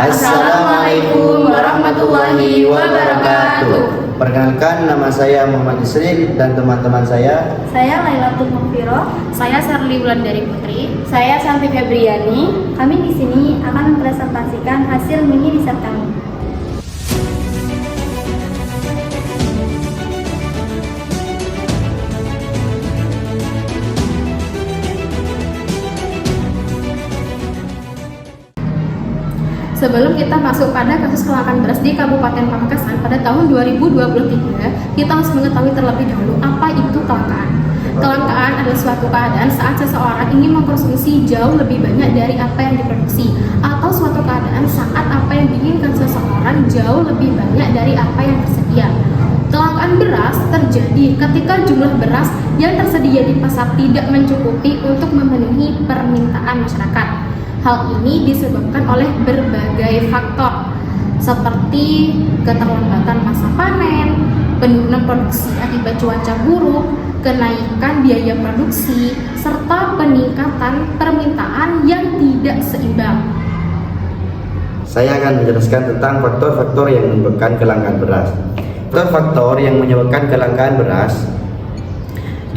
Assalamualaikum warahmatullahi wabarakatuh. Perkenalkan, nama saya Muhammad Isril dan teman-teman saya. Saya Lailatul Mughfirah. Saya Sarli Wulandari Putri. Saya Santi Febriani. Kami di sini akan mempresentasikan hasil mini riset kami. Sebelum kita masuk pada kasus kelangkaan beras di Kabupaten Pamekasan pada tahun 2023, kita harus mengetahui terlebih dahulu apa itu kelangkaan. Kelangkaan adalah suatu keadaan saat seseorang ingin mengkonsumsi jauh lebih banyak dari apa yang diproduksi, atau suatu keadaan saat apa yang diinginkan seseorang jauh lebih banyak dari apa yang tersedia. Kelangkaan beras terjadi ketika jumlah beras yang tersedia di pasar tidak mencukupi untuk memenuhi permintaan masyarakat. Hal ini disebabkan oleh berbagai faktor seperti keterlambatan masa panen, penurunan produksi akibat cuaca buruk, kenaikan biaya produksi, serta peningkatan permintaan yang tidak seimbang. Saya akan menjelaskan tentang faktor-faktor yang menyebabkan kelangkaan beras. Faktor-faktor yang menyebabkan kelangkaan beras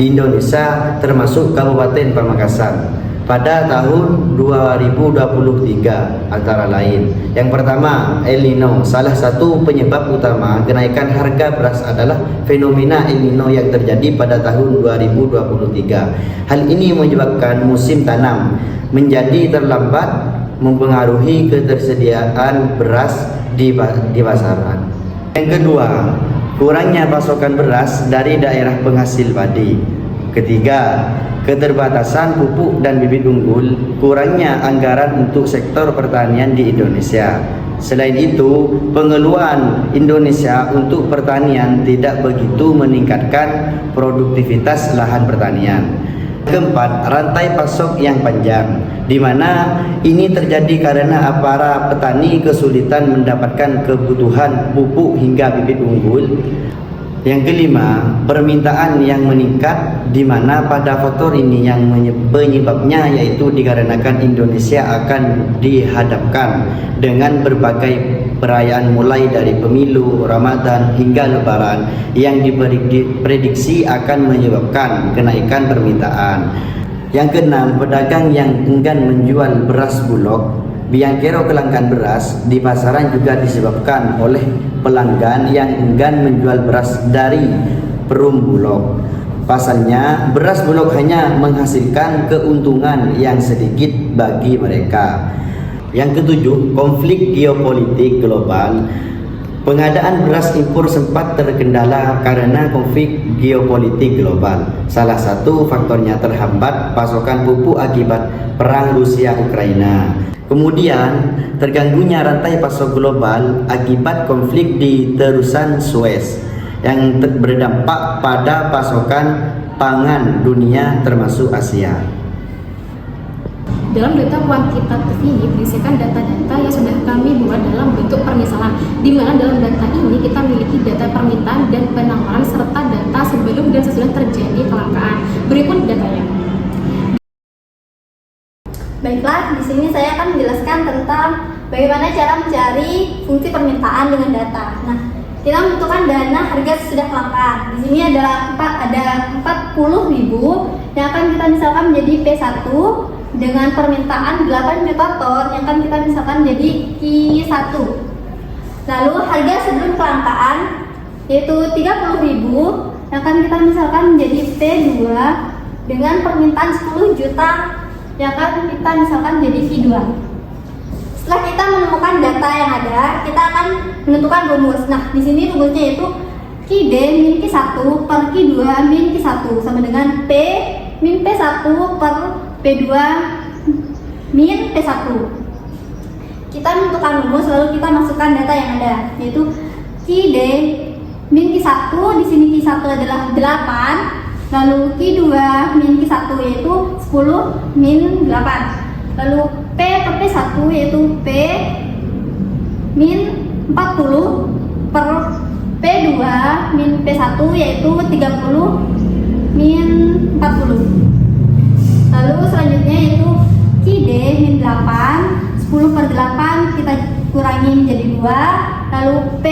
di Indonesia termasuk Kabupaten Pamekasan pada tahun 2023 antara lain. Yang pertama, El Nino. Salah satu penyebab utama kenaikan harga beras adalah fenomena El Nino yang terjadi pada tahun 2023. Hal ini menyebabkan musim tanam menjadi terlambat, mempengaruhi ketersediaan beras di pasaran. Yang kedua, kurangnya pasokan beras dari daerah penghasil padi. Ketiga, keterbatasan pupuk dan bibit unggul, kurangnya anggaran untuk sektor pertanian di Indonesia. Selain itu, pengeluaran Indonesia untuk pertanian tidak begitu meningkatkan produktivitas lahan pertanian. Keempat, rantai pasok yang panjang, di mana ini terjadi karena para petani kesulitan mendapatkan kebutuhan pupuk hingga bibit unggul. Yang kelima, permintaan yang meningkat, di mana pada faktor ini yang penyebabnya yaitu dikarenakan Indonesia akan dihadapkan dengan berbagai perayaan mulai dari pemilu, Ramadan hingga Lebaran yang diprediksi akan menyebabkan kenaikan permintaan. Yang keenam, pedagang yang enggan menjual beras bulog. Biangkerok kelangkaan beras di pasaran juga disebabkan oleh pelanggan yang enggan menjual beras dari perum bulog. Pasalnya, beras bulog hanya menghasilkan keuntungan yang sedikit bagi mereka. Yang ketujuh, konflik geopolitik global. Pengadaan beras impor sempat terkendala karena konflik geopolitik global. Salah satu faktornya terhambat pasokan pupuk akibat perang Rusia-Ukraina. Kemudian, terganggunya rantai pasok global akibat konflik di terusan Suez yang berdampak pada pasokan pangan dunia termasuk Asia. Dalam data kuantitatif ini berisikan data-data yang sudah kami buat dalam bentuk permisalan, di mana dalam data ini kita memiliki data permintaan dan penawaran serta data sebelum dan sesudah terjadi kelangkaan. Berikut datanya. Baiklah, di sini saya akan menjelaskan tentang bagaimana cara mencari fungsi permintaan dengan data. Nah, kita membutuhkan dana harga sesudah kelangkaan. Di sini ada 40.000 yang akan kita misalkan menjadi P1 dengan permintaan 8 juta ton yang akan kita misalkan menjadi Q1. Lalu harga sebelum kelangkaan yaitu 30.000 yang akan kita misalkan menjadi P2 dengan permintaan 10 juta yang akan kita misalkan jadi Q2. Setelah kita menemukan data yang ada, kita akan menentukan rumus. Nah, di sini rumusnya yaitu Qd min Q1 per Q2 min Q1 sama dengan P min P1 per P2 min P1. Kita menentukan rumus lalu kita masukkan data yang ada, yaitu Qd min Q1, di sini Q1 adalah 8. Lalu Q2 min Q1 yaitu 10 min 8. Lalu P per P1 yaitu P min 40 per P2 min P1 yaitu 30 min 40. Lalu selanjutnya yaitu Qd min 8, 10 per 8 kita lalu P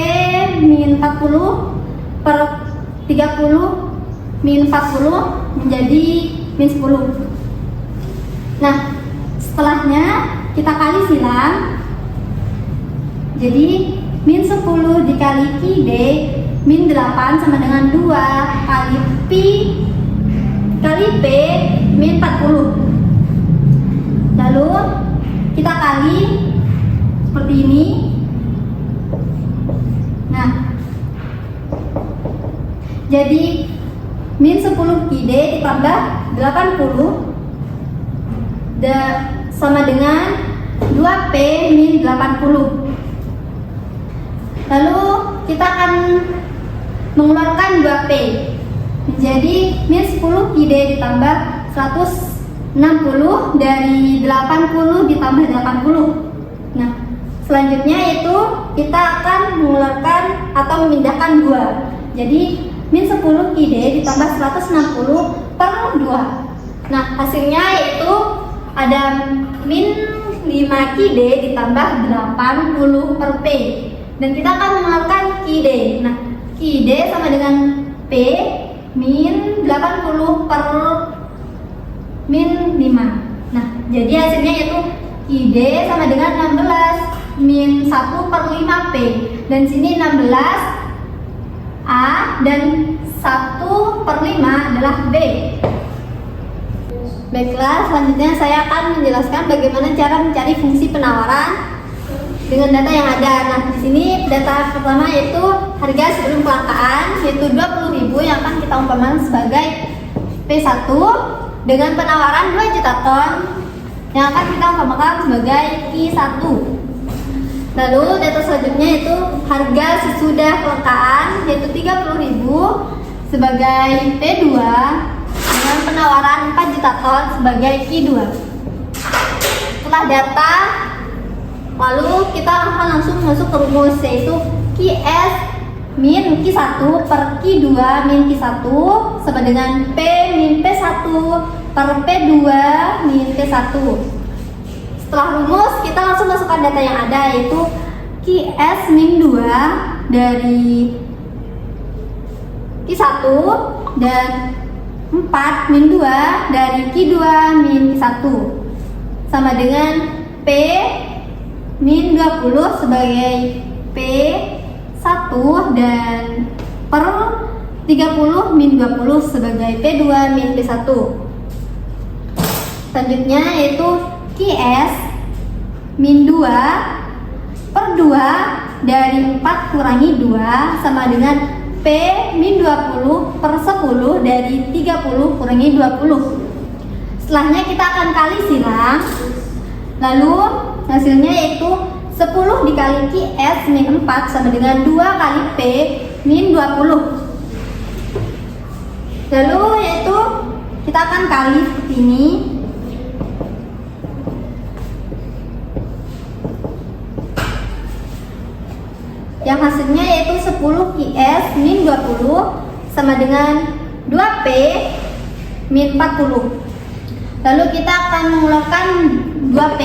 min 40 per 30 min 40 menjadi min 10. Nah, setelahnya kita kali silang. Jadi min 10 dikali Q/D min 8 sama dengan 2 kali Pi kali P min 40. Lalu kita kali seperti ini. Nah, jadi min 10 Q/D ditambah 80 sama dengan 2P min 80. Lalu kita akan mengeluarkan 2P. Jadi min 10 Q/D ditambah 160 dari 80 ditambah 80. Nah, selanjutnya itu kita akan mengeluarkan atau memindahkan 2. Jadi min 10 Q/D ditambah 160 per 2. Nah, hasilnya yaitu ada min 5 Q/D ditambah 80 per P. Dan kita akan mengeluarkan Q/D. Nah, Q/D sama dengan P min 80 per min 5. Nah, jadi hasilnya yaitu Q/D sama dengan 16 min 1 per 5P. Dan sini 16 A dan 1 per 5 adalah B. Baiklah, selanjutnya saya akan menjelaskan bagaimana cara mencari fungsi penawaran dengan data yang ada. Nah, di sini data pertama yaitu harga sebelum kelangkaan, yaitu 20.000 yang akan kita umpamakan sebagai P1 dengan penawaran 2 juta ton yang akan kita umpamakan sebagai Q1. Lalu data selanjutnya yaitu harga sesudah kelangkaan, yaitu 30.000 sebagai P2 dengan penawaran 4 juta ton sebagai Q2. Setelah data, lalu kita akan langsung masuk ke rumus, yaitu Qs min Q1 per Q2 min Q1 sama dengan P min P1 per P2 min P1. Setelah rumus, kita langsung masukkan data yang ada, yaitu Qs min 2 dari Q1 dan 4 min 2 dari Q2 min Q1 sama dengan P min 20 sebagai P1 dan per 30 min 20 sebagai P2 min P1. Selanjutnya yaitu Qs min 2 per 2 dari 4 kurangi 2 sama dengan P min 20 per 10 dari 30 kurangi 20. Setelahnya kita akan kali silang. Lalu hasilnya yaitu 10 dikali Qs min 4 sama dengan 2 kali P min 20. Lalu yaitu kita akan kali seperti ini. Yang hasilnya yaitu 10 Qs min 20 sama dengan 2P min 40. Lalu kita akan mengeluarkan 2P.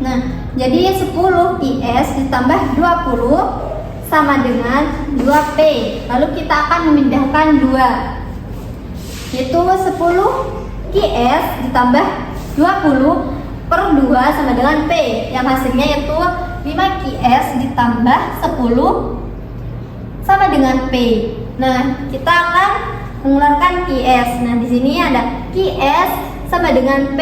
Nah, jadi 10 Qs ditambah 20 sama dengan 2P. Lalu kita akan memindahkan 2, yaitu 10 Qs ditambah 20 per 2 sama dengan P. Yang hasilnya yaitu 5 Qs ditambah 10 sama dengan P. Nah, kita akan mengeluarkan Qs. Nah, di sini ada Qs sama dengan P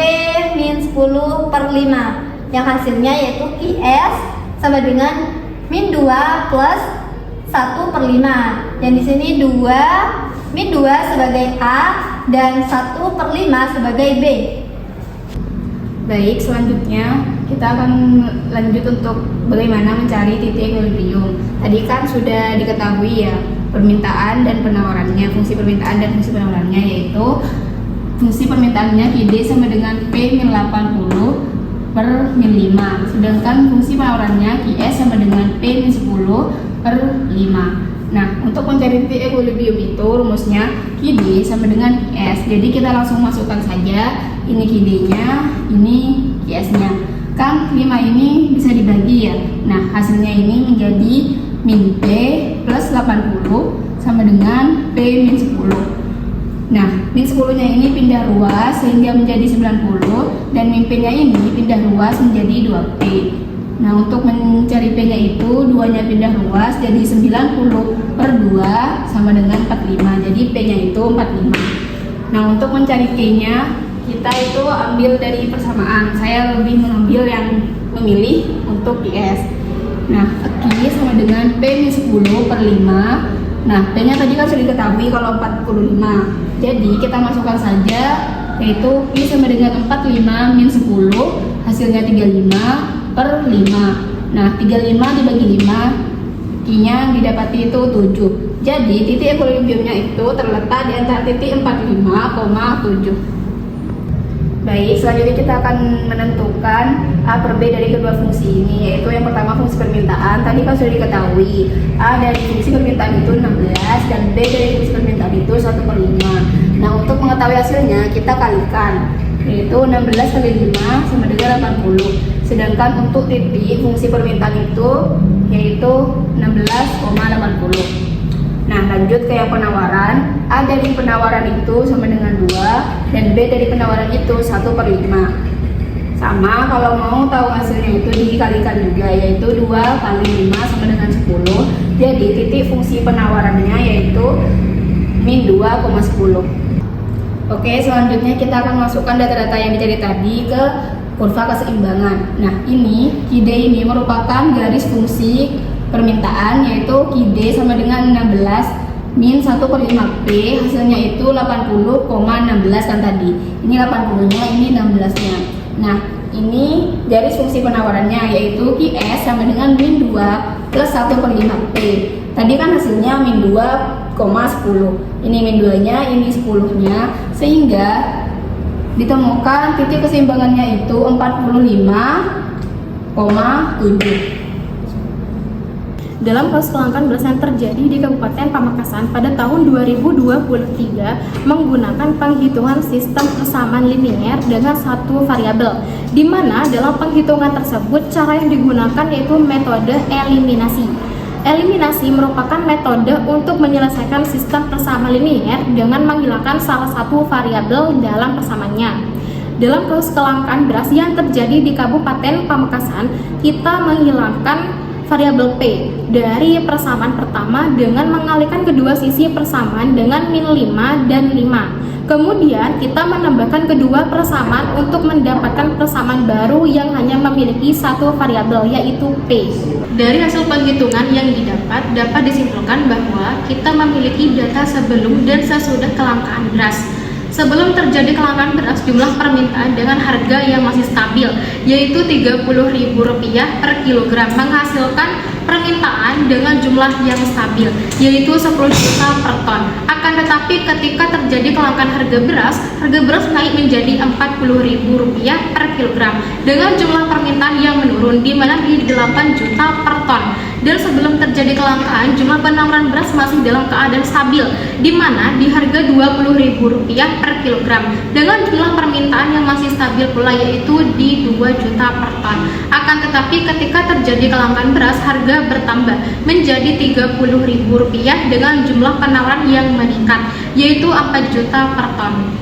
min 10 per 5. Yang hasilnya yaitu Qs sama dengan min 2 plus 1 per 5. Yang di sini 2 min 2 sebagai A dan 1 per 5 sebagai B. Baik, selanjutnya kita akan lanjut untuk bagaimana mencari titik equilibrium. Tadi kan sudah diketahui ya permintaan dan penawarannya, fungsi permintaan dan fungsi penawarannya, yaitu fungsi permintaannya Qd sama dengan P min 80 per min 5, sedangkan fungsi penawarannya Qs sama dengan P min 10 per 5. Nah, untuk mencari titik equilibrium itu rumusnya Qd sama dengan Qs. Jadi kita langsung masukkan saja, ini Qd-nya, ini Qs-nya. kan 5 ini bisa dibagi ya. Nah, hasilnya ini menjadi min P plus 80 sama dengan P min 10. Nah, min 10 nya ini pindah ruas sehingga menjadi 90 dan min P nya ini pindah ruas menjadi 2P. Nah, untuk mencari P nya itu 2 nya pindah ruas jadi 90 per 2 sama dengan 45. Jadi P nya itu 45. Nah, untuk mencari K nya kita itu ambil dari persamaan. Saya lebih mengambil yang memilih untuk IS. Nah, Q sama dengan P min 10 per 5. Nah, P nya tadi kan sudah diketahui kalau 45. Jadi kita masukkan saja, yaitu Q sama dengan 45 min 10, hasilnya 35 per 5. Nah, 35 dibagi 5, Q-nya didapati itu 7. Jadi titik equilibriumnya itu terletak di antara titik 45,7. Baik, selanjutnya kita akan menentukan A per B dari kedua fungsi ini, yaitu yang pertama fungsi permintaan. Tadi kan sudah diketahui A dari fungsi permintaan itu 16 dan B dari fungsi permintaan itu 1/5. Nah, untuk mengetahui hasilnya kita kalikan, yaitu 16 kali 5 sama dengan 80. Sedangkan untuk titik fungsi permintaan itu yaitu 16,80. Nah, lanjut ke yang penawaran. A dari penawaran itu sama dengan 2 dan B dari penawaran itu 1/5. Sama, kalau mau tahu hasilnya itu dikalikan juga, yaitu 2 kali 5 sama dengan 10. Jadi titik fungsi penawarannya yaitu min 2,10. Oke, selanjutnya kita akan masukkan data-data yang dicari tadi ke kurva keseimbangan. Nah, ini QD ini merupakan garis fungsi permintaan, yaitu QD sama dengan 16 min 1/5P, hasilnya itu 80,16 kan tadi. Ini 80-nya, ini 16-nya. Nah, ini garis fungsi penawarannya, yaitu QS sama dengan min 2 plus 1/5P. Tadi kan hasilnya min 2,10. Ini min 2-nya, ini 10-nya, sehingga ditemukan titik keseimbangannya itu 45,7. Dalam kasus kelangkaan beras yang terjadi di Kabupaten Pamekasan pada tahun 2023 menggunakan penghitungan sistem persamaan linier dengan satu variabel, di mana dalam penghitungan tersebut cara yang digunakan yaitu metode eliminasi. Eliminasi merupakan metode untuk menyelesaikan sistem persamaan linier dengan menghilangkan salah satu variabel dalam persamaannya. Dalam kasus kelangkaan beras yang terjadi di Kabupaten Pamekasan, kita menghilangkan variabel P dari persamaan pertama dengan mengalihkan kedua sisi persamaan dengan min 5 dan 5. Kemudian kita menambahkan kedua persamaan untuk mendapatkan persamaan baru yang hanya memiliki satu variabel, yaitu P. Dari hasil penghitungan yang dapat disimpulkan bahwa kita memiliki data sebelum dan sesudah kelangkaan beras. Sebelum terjadi kelangkaan beras, jumlah permintaan dengan harga yang masih stabil, yaitu Rp30.000 per kilogram, menghasilkan permintaan dengan jumlah yang stabil, yaitu 10 juta per ton. Akan tetapi ketika terjadi kelangkaan harga beras naik menjadi Rp40.000 per kilogram, dengan jumlah permintaan yang menurun, di mana di 8 juta per ton. Dan sebelum terjadi kelangkaan, jumlah penawaran beras masih dalam keadaan stabil, di mana di harga Rp20.000 per kilogram, dengan jumlah permintaan yang masih stabil pula, yaitu di 2 juta per ton. Akan tetapi ketika terjadi kelangkaan beras, harga bertambah menjadi Rp30.000 dengan jumlah penawaran yang meningkat, yaitu 4 juta per ton.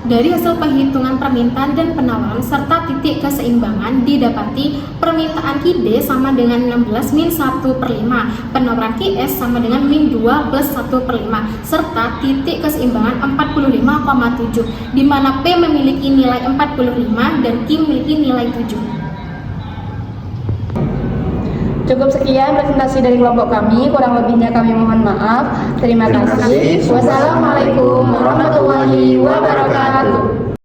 Dari hasil penghitungan permintaan dan penawaran serta titik keseimbangan didapati permintaan QD sama dengan 16 min 1/5, penawaran QS sama dengan min 2 plus 1/5, serta titik keseimbangan 45,7, di mana P memiliki nilai 45 dan Q memiliki nilai 7. Cukup sekian presentasi dari kelompok kami, kurang lebihnya kami mohon maaf. Terima kasih. Wassalamualaikum warahmatullahi wabarakatuh.